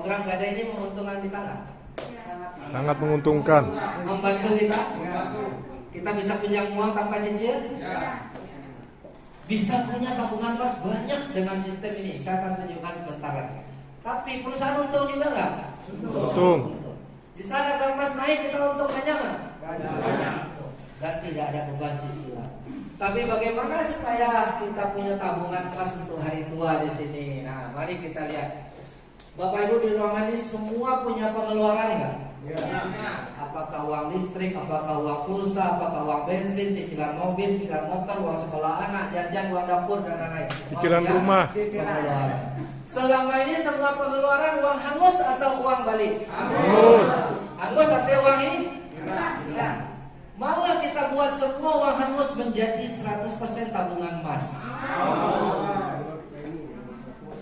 program gadai ini menguntungkan kita nggak? Sangat menguntungkan. Membantu kita? Kita bisa pinjam uang tanpa cicil? Bisa punya tabungan emas banyak dengan sistem ini. Saya akan tunjukkan sebentar lagi. Tapi perusahaan untung juga nggak? Untung. Di sana kalau emas naik kita untung banyak nggak? Banyak. Dan tidak ada beban cicilan. Tapi bagaimana supaya kita punya tabungan emas untuk hari tua di sini? Nah, mari kita lihat. Bapak Ibu di ruangan ini semua punya pengeluaran nggak? Apakah uang listrik, apakah uang pulsa, apakah uang bensin, cicilan mobil, cicilan motor, uang sekolah anak, jajan, uang dapur dan lain-lain. Cicilan rumah. Pengeluaran. Selama ini semua pengeluaran uang hangus atau uang balik? Hangus. Hangus atau uang ini? Mau nggak kita buat semua uang hangus menjadi 100% tabungan emas?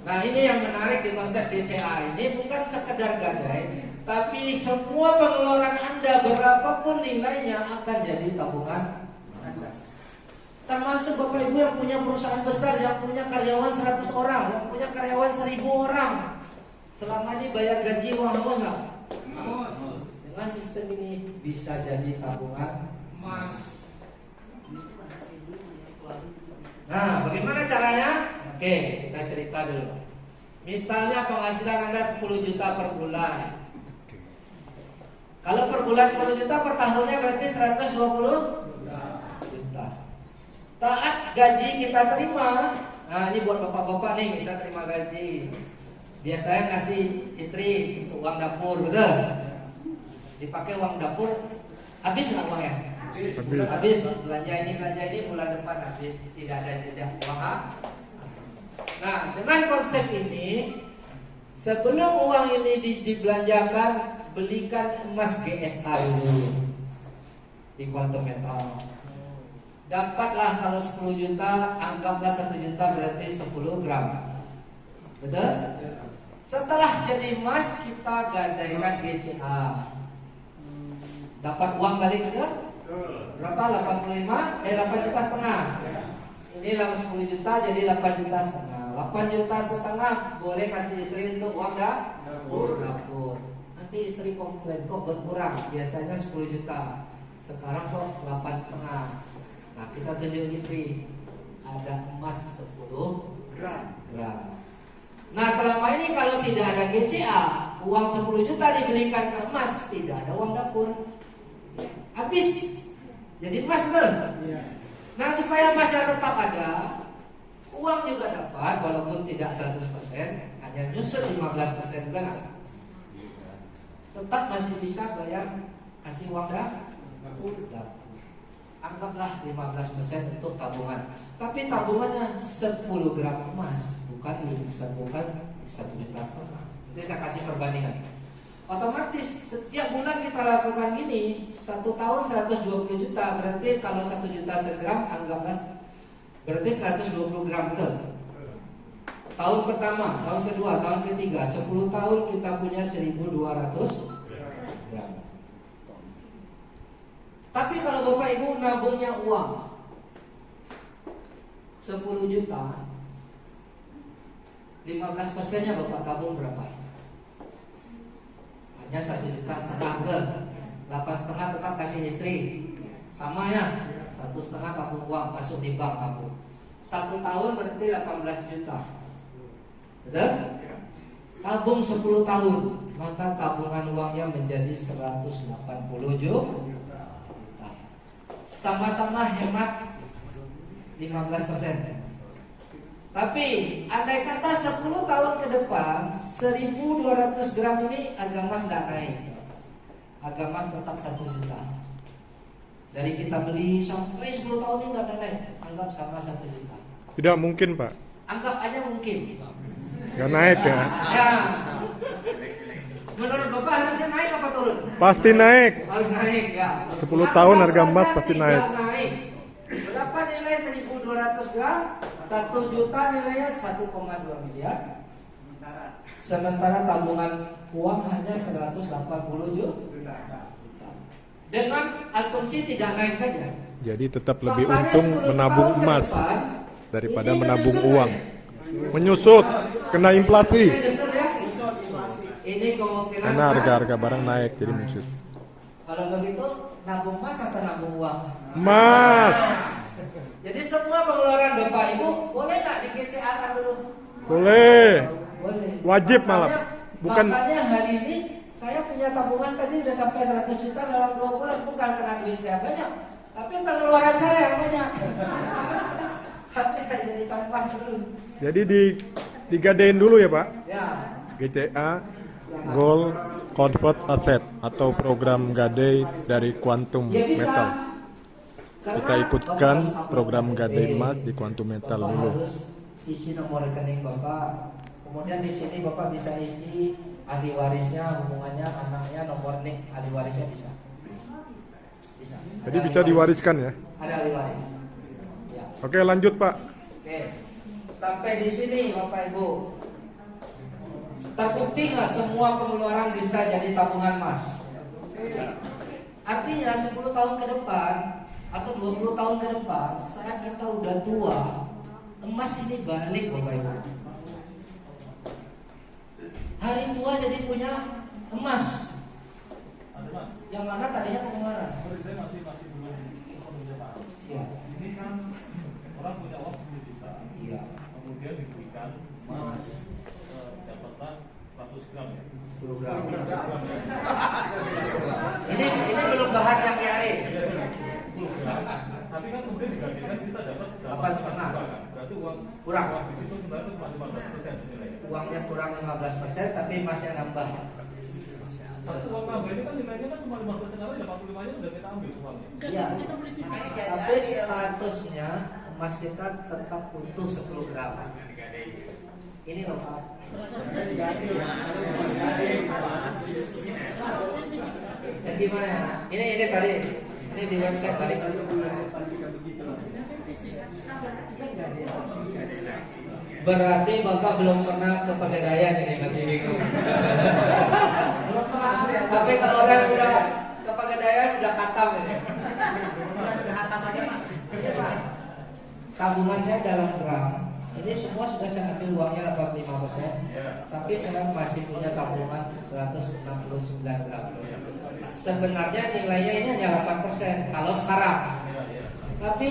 Nah, ini yang menarik di konsep DCA ini, bukan sekedar gadai, tapi semua pengeluaran Anda berapapun nilainya akan jadi tabungan emas. Termasuk Bapak Ibu yang punya perusahaan besar, yang punya karyawan 100 orang, yang punya karyawan 1000 orang. Selama ini bayar gaji uang hangus nggak? Dengan sistem ini bisa jadi tabungan emas. Nah, bagaimana caranya? Oke, kita cerita dulu. Misalnya penghasilan Anda 10 juta per bulan. Kalau per bulan 10 juta, per tahunnya berarti 120 juta. Saat gaji kita terima, nah ini buat bapak-bapak nih, bisa terima gaji. Biasanya ngasih istri untuk uang dapur, betul? Dipakai uang dapur, habis nggak uangnya? Habis. Belanja ini bulan depan habis, tidak ada jejak uang. Nah, dengan konsep ini, sebelum uang ini dibelanjakan, belikan emas GSA dulu di Quantum Metal. Dapatlah kalau 10 juta, anggaplah 1 juta berarti 10 gram. Betul? Setelah jadi emas, kita gadaikan GCA. Dapat uang balik juga? Berapa? 8 juta setengah. Ini 10 juta jadi 8 juta setengah. 8 juta setengah boleh kasih istri untuk uang dapur. Nanti istri komplain, kok berkurang? Biasanya 10 juta, sekarang kok 8 setengah. Nah, kita tunjuk istri, ada emas 10 gram. Nah, selama ini kalau tidak ada GCA, uang 10 juta dibelikan ke emas, tidak ada uang dapur, habis. Jadi emas betul? Nah, supaya emasnya tetap ada, uang juga dapat, walaupun tidak 100%, hanya nyusul 15% kan? Tetap masih bisa bayar, kasih uang dapur. Anggaplah 15% untuk tabungan. Tapi tabungannya 10 gram emas, bukan 1 juta setengah. Nanti saya kasih perbandingan. Otomatis setiap bulan kita lakukan gini, 1 tahun 120 juta. Berarti kalau 1 juta segram, anggaplah berarti 120 gram, betul? Tahun pertama, tahun kedua, tahun ketiga, 10 tahun kita punya 1200 gram. Tapi kalau Bapak Ibu nabungnya uang 10 juta, 15%-nya Bapak tabung berapa? Hanya 1 juta setengah, betul? 8,5 tetap kasih istri, sama ya? 1,5 tabung uang masuk di bank tabung. 1 tahun berarti 18 juta, betul? Tabung 10 tahun, maka tabungan uangnya menjadi 180 juta. Sama-sama hemat 15%. Tapi andai kata 10 tahun ke depan 1200 gram ini harga emas tidak naik, harga emas tetap 1 juta. Dari kita beli sampai 10 tahun ini tidak naik, anggap sama 1 juta. Tidak mungkin, Pak. Anggap aja mungkin. Nggak naik ya? Ya. Menurut Bapak harusnya naik apa turun? Pasti naik. Harus naik ya. 10 tahun harga emas pasti naik. Berapa nilai 1200 gram? 1 juta nilainya 1,2 miliar. Sementara tabungan uang hanya 180 juta. Dengan asumsi tidak naik saja. Jadi tetap lebih untung menabung emas daripada menabung uang. Menyusut, kena inflasi. Ini kemungkinan Karena harga-harga barang naik jadi muncul. kalau begitu nabung emas atau nabung uang? Mas, Jadi semua pengeluaran Bapak Ibu boleh nggak di GCA dulu? boleh. Boleh. Wajib malah. Bukan- Makanya hari ini saya punya tabungan tadi udah sampai 100 juta dalam 2 bulan, bukan karena duit saya banyak, tapi pengeluaran saya yang banyak. Tapi saya jadikan emas dulu. Jadi digadein dulu ya Pak. Ya. GCA Gold Convert Asset atau program gadai dari Quantum Ya bisa. Metal. Karena Kita ikutkan Bapak harus program upload gadai DP. emas di Quantum Metal Bapak dulu. harus isi nomor rekening Bapak. Kemudian di sini Bapak bisa isi ahli warisnya, hubungannya, anaknya, nomor nik ahli warisnya bisa. Bisa. Jadi Ada bisa ahli waris. diwariskan ya. Ada ahli waris. Ya. Oke, lanjut Pak. Oke. Sampai di sini Bapak Ibu. Terbukti nggak semua pengeluaran bisa jadi tabungan emas? Artinya 10 tahun ke depan atau 20 tahun ke depan saat kita udah tua, emas ini balik Bapak Ibu. Hari tua jadi punya emas. Yang mana tadinya pengeluaran. Saya masih belum punya Pak. Siap. Ini kan orang punya uang 10 juta, Iya. kemudian diberikan emas jabatan 100 gram ya. 10 gram. 10 gram ya. Ini belum bahas yang lain. 10 gram. Tapi kan kemudian digantikan kita dapat 8,5. kan. Berarti uang Kurang. uang di situ sebenarnya cuma 15% senilainya. Uangnya kurang 15%, tapi emasnya nambah. Satu uang tambah ini kan nilainya kan cuma 15% aja, 45-nya udah kita ambil uangnya. Iya. Tapi statusnya emas kita tetap utuh 10 gram. Ini loh Pak. Dan gimana ya? Ini tadi. Ini di website tadi. Berarti Bapak belum pernah ke Pegadaian ini masih bingung. Tapi kalau orang udah ke Pegadaian udah katam ini. Tabungan saya dalam gram. Ini semua sudah saya ambil uangnya 85%. Tapi saya masih punya tabungan 169 gram. Sebenarnya nilainya ini hanya 8% kalau sekarang. Tapi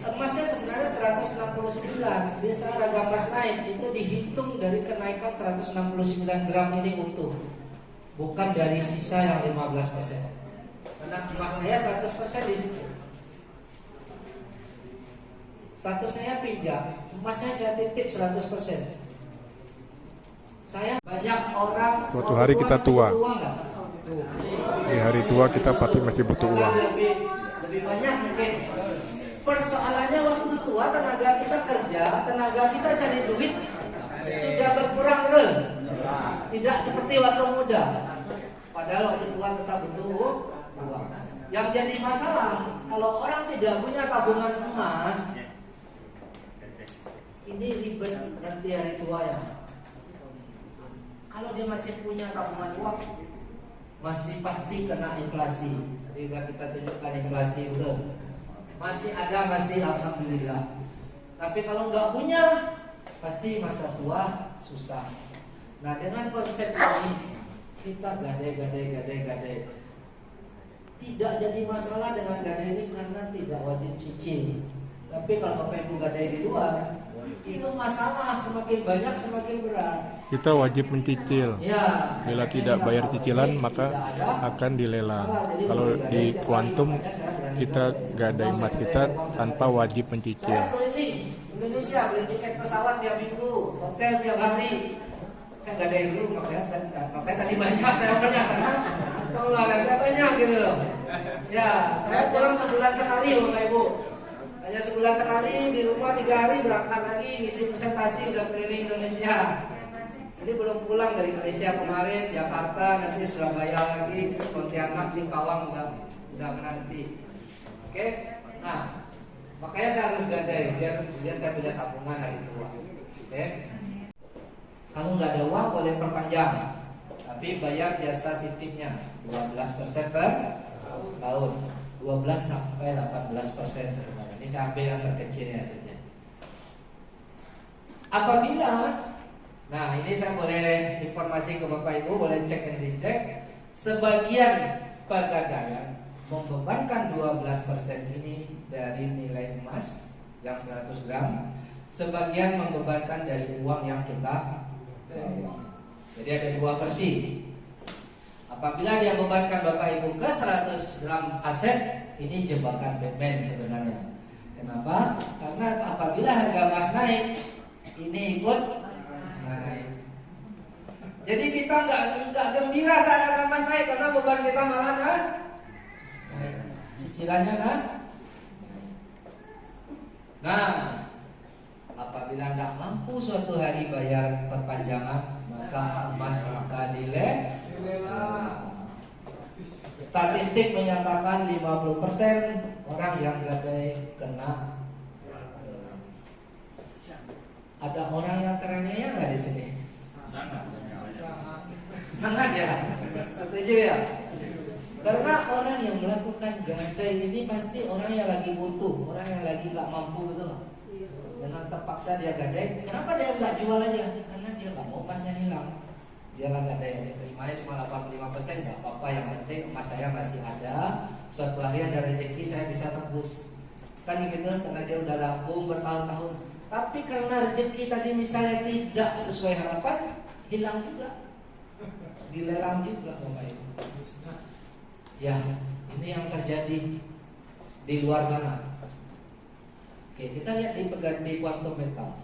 emasnya sebenarnya 169. Bisa harga emas naik itu dihitung dari kenaikan 169 gram ini utuh, bukan dari sisa yang 15%. Karena emas saya 100% di situ. Status saya pinjam, emasnya saya titip 100%. Saya banyak orang. Suatu hari kita tua. Uang nggak? Di hari tua kita pasti masih butuh uang. Lebih banyak mungkin. Persoalannya waktu tua tenaga kita kerja, tenaga kita cari duit sudah berkurang real. Tidak seperti waktu muda. Padahal waktu tua tetap butuh uang. Yang jadi masalah kalau orang tidak punya tabungan emas, ini ribet nanti hari tua ya. Kalau dia masih punya tabungan uang, masih pasti kena inflasi. Jadi kita tunjukkan inflasi udah. Masih ada, masih alhamdulillah. Tapi kalau nggak punya, pasti masa tua susah. Nah dengan konsep ini kita gadai. Tidak jadi masalah dengan gadai ini karena tidak wajib cicil. Tapi kalau Bapak Ibu gadai di luar, itu masalah semakin banyak semakin berat. Kita wajib mencicil. Ya. Bila tidak bayar cicilan maka akan dilelang. Kalau di Quantum kita gadai emas kita tanpa wajib mencicil. Saya keliling Indonesia beli tiket pesawat tiap minggu, hotel tiap hari. Saya gadai dulu makanya tadi banyak saya punya karena pengeluaran saya banyak gitu loh. Ya, saya pulang sebulan sekali Bapak Ibu. Hanya sebulan sekali di rumah 3 hari berangkat lagi ngisi presentasi udah keliling Indonesia. Jadi belum pulang dari Indonesia kemarin, Jakarta, nanti Surabaya lagi, Pontianak, Singkawang udah menanti. Oke, nah makanya saya harus gadai biar saya punya tabungan hari tua. Oke, kalau nggak ada uang boleh perpanjang, tapi bayar jasa titipnya 12% per tahun, 12 sampai 18%. Ini saya ambil yang terkecilnya saja. Apabila Nah, ini saya boleh informasi ke Bapak Ibu, boleh cek dan dicek. Sebagian pegadaian membebankan 12% ini dari nilai emas yang 100 gram. Sebagian membebankan dari uang yang kita bawa. Jadi ada dua versi. Apabila dia bebankan Bapak Ibu ke 100 gram aset, ini jebakan Batman sebenarnya. Kenapa? Karena apabila harga emas naik, ini ikut naik. Jadi kita nggak gembira saat harga emas naik, karena beban kita malah naik. Cicilannya kan? Nah, apabila nggak mampu suatu hari bayar perpanjangan, maka emas akan dilelang. Statistik menyatakan 50% orang yang gadai kena. Ada orang yang teraniaya nggak di sini? Sangat ya, setuju ya? Karena orang yang melakukan gadai ini pasti orang yang lagi butuh, orang yang lagi nggak mampu, betul nggak? Dengan terpaksa dia gadai. Kenapa dia nggak jual aja? Karena dia nggak mau emasnya hilang. Dia lah gadai, dia terimanya cuma 85%, nggak apa-apa. Yang penting emas saya masih ada. Suatu hari ada rezeki saya bisa tebus. Kan gitu, karena dia udah nabung bertahun-tahun. Tapi karena rezeki tadi misalnya tidak sesuai harapan, hilang juga, dilelang juga, Bapak Ibu. Ya, ini yang terjadi di luar sana. Oke, kita lihat di kuantum metal.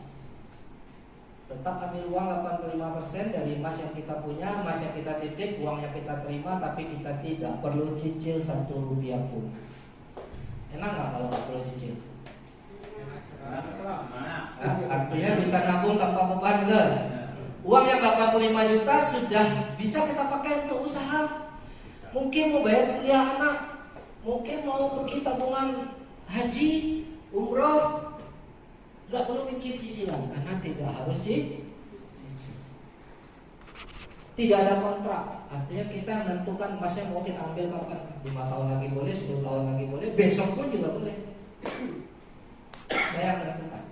Tetap ambil uang 85% dari emas yang kita punya, emas yang kita titip, uang yang kita terima, tapi kita tidak perlu cicil 1 rupiah pun. Enak nggak kalau nggak perlu cicil? Artinya bisa nabung tanpa beban, benar? Uang yang 85 juta sudah bisa kita pakai untuk usaha. Mungkin mau bayar kuliah anak, mungkin mau pergi tabungan haji, umroh. Gak perlu mikir cicilan karena tidak harus cicil. Tidak ada kontrak. Artinya kita menentukan emasnya mau kita ambil kapan. 5 tahun lagi boleh, 10 tahun lagi boleh, besok pun juga boleh. Saya menentukan.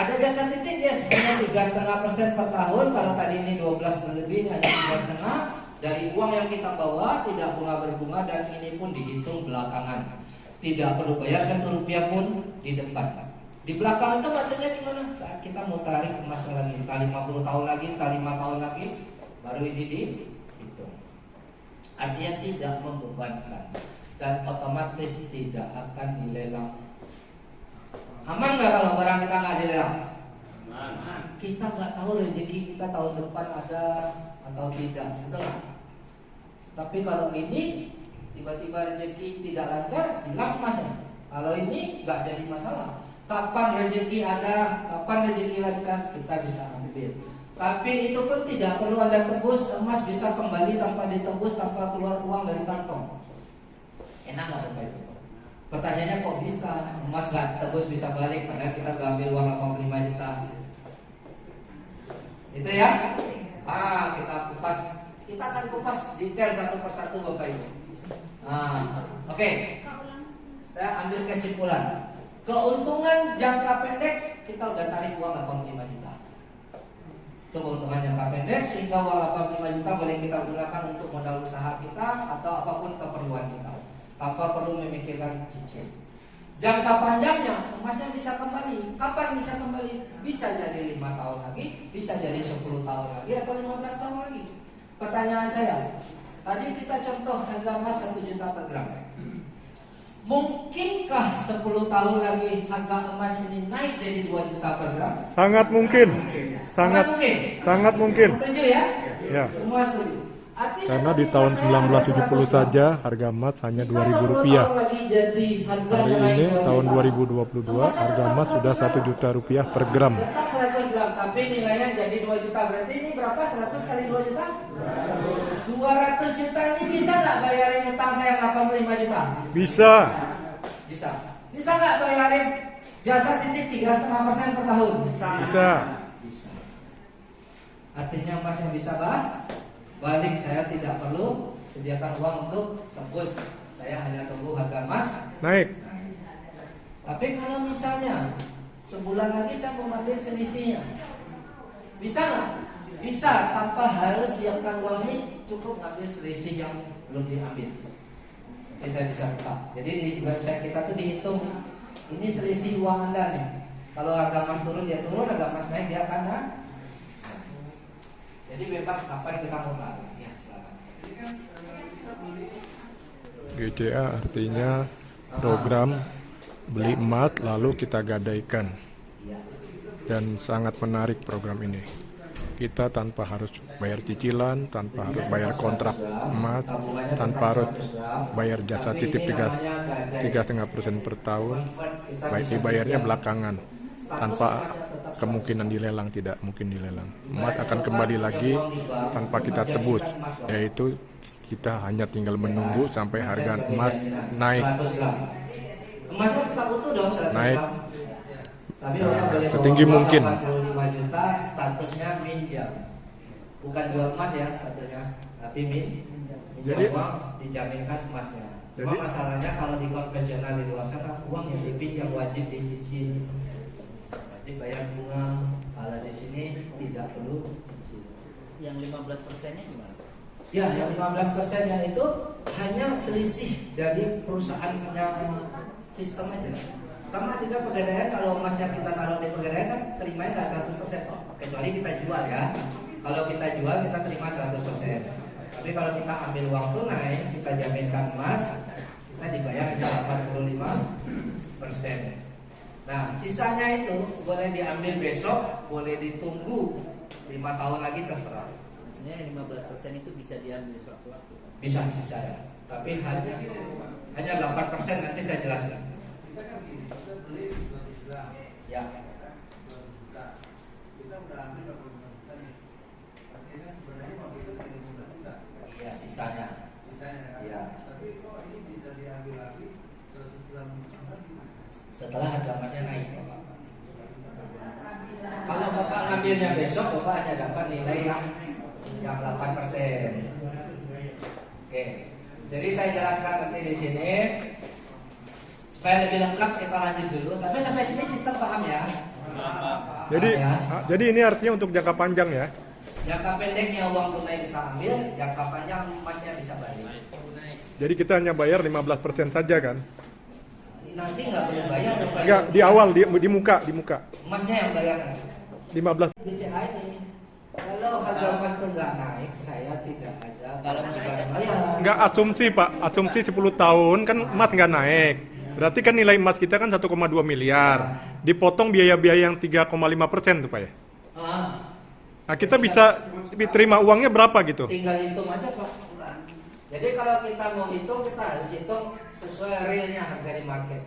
Ada jasa titip, yes, hanya 3,5% per tahun. Kalau tadi ini 12 berlebih, ini hanya 3,5. Dari uang yang kita bawa tidak bunga berbunga, dan ini pun dihitung belakangan. Tidak perlu bayar 1 rupiah pun di depan. Di belakang itu maksudnya gimana? Saat kita mau tarik emasnya lagi, entah 50 tahun lagi, entah 5 tahun lagi, baru ini dihitung. Artinya tidak membebankan dan otomatis tidak akan dilelang. Aman nggak kalau barang kita nggak dilelang? Aman. Kita nggak tahu rezeki kita tahun depan ada atau tidak, betul nggak? Tapi kalau ini tiba-tiba rezeki tidak lancar, hilang emasnya. Kalau ini nggak jadi masalah. Kapan rezeki ada, kapan rezeki lancar, kita bisa ambil. Tapi itu pun tidak perlu Anda tebus, emas bisa kembali tanpa ditebus, tanpa keluar uang dari kantong. Enak nggak Bapak Ibu? Pertanyaannya kok bisa emas nggak tebus bisa balik karena kita ambil uang 85 juta. Itu ya? Kita kupas, kita akan kupas detail satu persatu Bapak Ibu. Oke. Saya ambil kesimpulan. Keuntungan jangka pendek kita udah tarik uang 85 juta. Itu keuntungan jangka pendek, sehingga uang 85 juta boleh kita gunakan untuk modal usaha kita atau apapun keperluan kita, tanpa perlu memikirkan cicil. Jangka panjangnya emasnya bisa kembali. Kapan bisa kembali? Bisa jadi 5 tahun lagi, bisa jadi 10 tahun lagi, atau 15 tahun lagi. Pertanyaan saya, tadi kita contoh harga emas 1 juta per gram. Mungkinkah 10 tahun lagi harga emas ini naik jadi 2 juta per gram? Sangat mungkin. Sangat mungkin. Setuju ya? Ya. Semua setuju. Artinya Karena di tahun 1970 saja harga emas hanya Rp2.000. Hari ini tahun 2022 harga emas sudah Rp1.000.000 per gram. Tetap 100 gram, tapi nilainya jadi 2 juta. Berarti ini berapa? 100 kali 2 juta? 200 juta ini bisa nggak bayarin utang saya 85 juta? Bisa. Bisa. Bisa nggak bayarin jasa titip 3,5% per tahun? Bisa. Artinya emas yang bisa balik, saya tidak perlu sediakan uang untuk tebus. Saya hanya tunggu harga emas Naik. Tapi kalau misalnya sebulan lagi saya mau ambil selisihnya, Bisa nggak? Bisa, tanpa harus siapkan uang ini, cukup ngambil selisih yang belum diambil. Jadi saya bisa buka. Jadi di website kita tuh dihitung, ini selisih uang Anda nih. Kalau harga emas turun dia turun, harga emas naik dia akan naik. Jadi bebas kapan kita mau taruh. Ya, silakan. GCA artinya program beli emas lalu kita gadaikan, dan sangat menarik program ini. Kita tanpa harus bayar cicilan, tanpa harus bayar kontrak emas, tanpa harus bayar jasa titip 3,5% per tahun, baik dibayarnya belakangan, tanpa kemungkinan dilelang, tidak mungkin dilelang. Emas akan kembali lagi tanpa kita tebus, yaitu kita hanya tinggal menunggu sampai harga emas naik. Emasnya tetap utuh dong, Naik tapi orang boleh setinggi bawa mungkin. 85 juta, statusnya minjam. Bukan jual emas ya statusnya, tapi minjam uang, dijaminkan emasnya. Cuma masalahnya kalau di konvensional di luar sana, uang yang dipinjam wajib dicicil, wajib bayar bunga. Kalau di sini tidak perlu cicil. Yang 15%-nya gimana? Ya, yang 15%-nya itu hanya selisih dari perusahaan yang sistem aja. Sama juga pegadaian, kalau emas yang kita taruh di pegadaian kan terimanya nggak 100%, kecuali kita jual ya. Kalau kita jual kita terima 100%. Tapi kalau kita ambil uang tunai, kita jaminkan emas, kita dibayar 85%. Nah, sisanya itu boleh diambil besok, boleh ditunggu 5 tahun lagi, terserah. Maksudnya 15% itu bisa diambil sewaktu-waktu. Bisa sisa ya. Tapi hanya 8%, nanti saya jelaskan. Ya. Iya, sisanya. Iya. Setelah harga emasnya naik, Bapak. Kalau Bapak ngambilnya besok, Bapak hanya dapat nilai yang 8%. Oke. Jadi saya jelaskan nanti di sini. Supaya lebih lengkap kita lanjut dulu. Tapi sampai sini sistem paham ya? Jadi ini artinya untuk jangka panjang ya. Jangka pendeknya uang tunai kita ambil, jangka panjang emasnya bisa balik. Jadi kita hanya bayar 15% saja kan? Nanti nggak perlu bayar. Enggak, di awal di muka. Emasnya yang bayar. 15. BCA ini. Kalau harga emas itu nggak naik, saya tidak ada. Kalau kita bayar. Enggak, asumsi Pak, asumsi 10 tahun kan emas nggak naik. Berarti kan nilai emas kita kan 1,2 miliar. Dipotong biaya-biaya yang 3,5% tuh Pak ya. Nah kita bisa terima uangnya berapa gitu? Tinggal hitung aja Pak. Jadi kalau kita mau hitung, kita harus hitung sesuai realnya harga di market.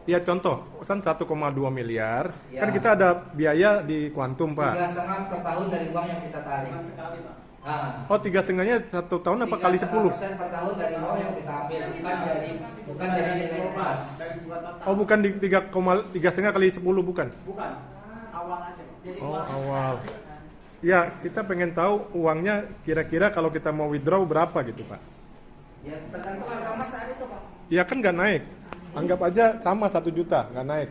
Ya contoh, kan 1,2 miliar, Ya. kan kita ada biaya di kuantum Pak. 3,5 per tahun dari uang yang kita tarik. Oh 3,5-nya 1 tahun apa kali 10? 3,5% per tahun dari uang yang kita ambil, bukan dari nilai emas. Oh bukan di 3,5 kali 10 bukan? Bukan, awal aja. Oh awal. Ya kita pengen tahu uangnya kira-kira kalau kita mau withdraw berapa gitu Pak? Ya tergantung harga emas saat itu Pak. Ya kan nggak naik. Anggap aja sama 1 juta nggak naik.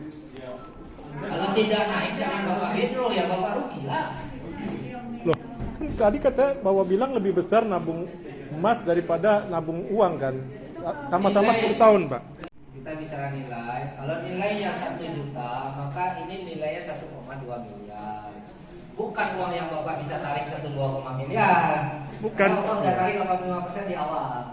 Kalau tidak naik jangan Bapak withdraw ya Bapak rugi lah. Loh kan tadi kata bahwa bilang lebih besar nabung emas daripada nabung uang kan? Sama-sama 10 tahun Pak. Kita bicara nilai, kalau nilainya 1 juta, maka ini nilainya 1,2 miliar. Bukan uang yang Bapak bisa tarik 1,2 miliar. Bukan. Bapak udah tarik 85% di awal.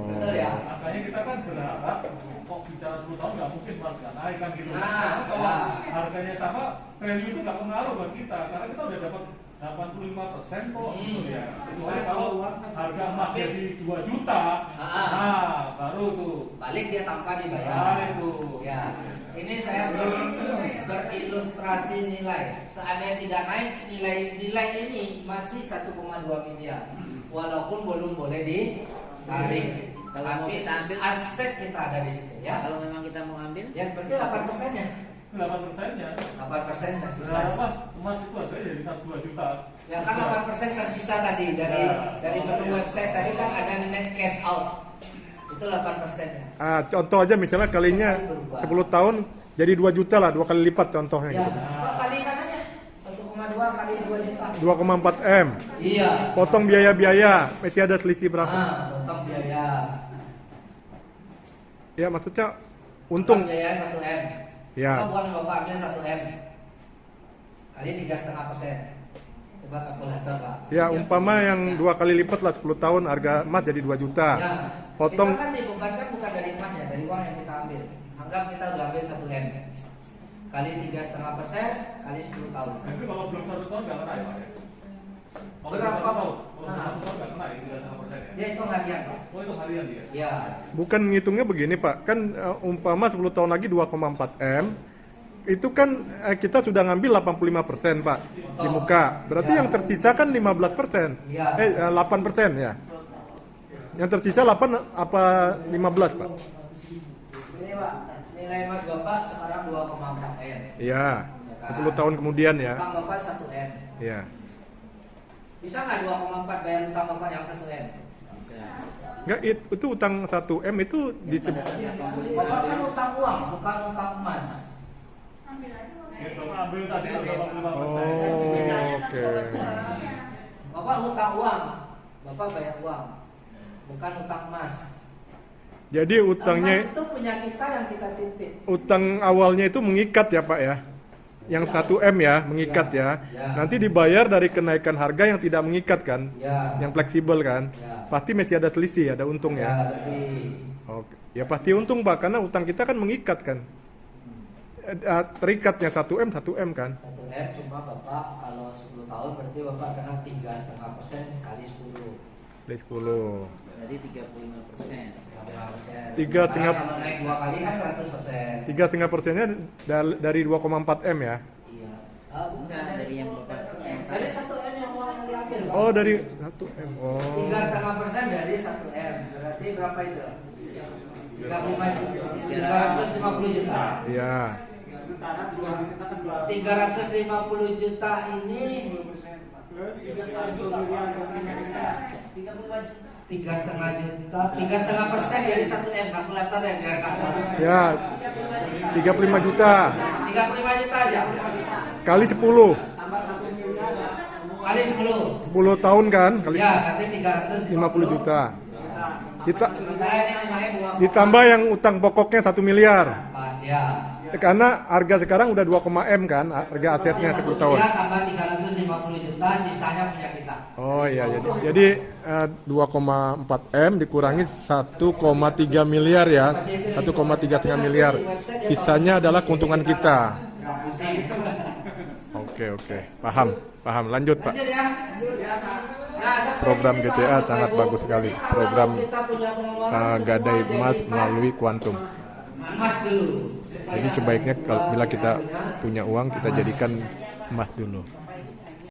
Betul ya? Makanya kita kan berharap kok bicara 10 tahun nggak mungkin mas nggak naik kan gitu. Nah, Kalau ya. harganya sama, value itu nggak pengaruh buat kita karena kita udah dapat 85% kok gitu ya. Kecuali kalau harga emas jadi 2 juta, nah baru tuh Balik dia tanpa dibayar. balik tuh. Ya, ini saya berilustrasi nilai. Seandainya tidak naik, nilai ini masih 1,2 miliar. Walaupun belum boleh ditarik. Kalau mau Tapi kita ambil, aset kita ada di situ ya. kalau memang kita mau ambil, Ya berarti 8%-nya. 8%-nya. 8%-nya sisa. Berapa emas itu harganya jadi 2 juta. Ya kan 8% tersisa tadi dari menu website tadi kan ada net cash out. Itu 8%-nya. Contoh aja misalnya kalinya 10 tahun jadi 2 juta lah, 2 kali lipat contohnya Ya, gitu. Pak, kalikan aja 1,2 kali 2 juta. 2,4 M. Iya. Potong biaya-biaya, masih ada selisih berapa? Potong biaya. Ya maksudnya untung. Potong biaya 1 M. Ya. Atau bukan Bapak ambil 1 M kali 3,5%. Coba kalkulator Pak. Ya umpama yang 2 kali lipat lah 10 tahun harga emas jadi 2 juta. Ya, Potong kita kan dibebankan bukan dari emas ya, dari uang yang kita ambil. Anggap kita udah ambil 1 M kali 3,5% kali 10 tahun. Tapi kalau belum 1 tahun nggak kena ya Pak? Kalau Berapa? 1 tahun, kalau Nah. 1 tahun nggak kena ya 3,5% ya? Dia itu harian Pak. Oh itu harian dia? Ya. bukan ngitungnya begini Pak, kan umpama 10 tahun lagi 2,4 M, itu kan kita sudah ngambil 85% Pak di muka. Berarti Ya. yang tersisa kan 15%. Ya. 8% ya. Yang tersisa 8 apa 15 Pak? Ini Pak, nilai emas Bapak sekarang 2,4 M. Iya. 10 tahun kemudian ya. Utang Bapak 1 M. Iya. Bisa nggak 2,4 bayar utang Bapak yang 1 M? Bisa. Enggak, itu utang 1 M itu disebut Bapak kan utang uang, bukan utang emas. Gitu, ambil tadi udah 85%. Oh, oke. Bapak utang uang, Bapak bayar uang, bukan utang emas. Jadi utangnya Emas itu punya kita yang kita titip. utang awalnya itu mengikat ya Pak ya. Yang 1 M ya, mengikat ya. Ya. Nanti dibayar dari kenaikan harga yang tidak mengikat kan. Ya. Yang fleksibel kan. Ya. Pasti masih ada selisih, ada untung Ya, ya. lebih. Oke. Ya pasti untung Pak karena utang kita kan mengikat kan. Terikatnya 1 M 1 M kan. 1 M cuma Bapak kalau 10 tahun berarti Bapak kena 3,5% kali 10. Dari 10. Jadi 35%. 3,5%. 3,5. Kalau naik 2 kali kan 100%. 3,5%-nya dari 2,4 M ya. Iya. Bukan dari yang Bapak. Dari 1 M yang uang yang diambil Pak. Oh dari 1 M. Oh. 3,5% dari 1 M. Berarti berapa itu? 350 juta. Iya. Sementara 3 juta kan 350 juta ini plus 3,5 miliar. 3,5 juta, 3,5% dari 1 M, kalkulator ya biar kasar. Ya. 35 juta 35 juta aja. kali 10. Tambah 1 miliar. Kali 10. 10 tahun kan kali Ya, berarti 50 juta. Sementara ini naik 2,4. Ditambah yang utang pokoknya 1 miliar. Ya. Karena harga sekarang udah 2, M kan, harga asetnya 10 tahun. Ya, tambah 350 juta, sisanya punya kita. Oh iya, jadi 2,4 M dikurangi 1,3 miliar ya, 1,3 miliar. Sisanya adalah keuntungan kita. Nggak pusing. Oke, paham. Lanjut Pak. Lanjut ya. Nah, sampai Program sini, GTA Pak, sangat Bapak, bagus Ibu. sekali. Jadi Program kalau kita punya pengeluaran gadai semua emas jadikan melalui kuantum. emas dulu. Jadi sebaiknya kalau bila kita punya uang kita jadikan emas dulu.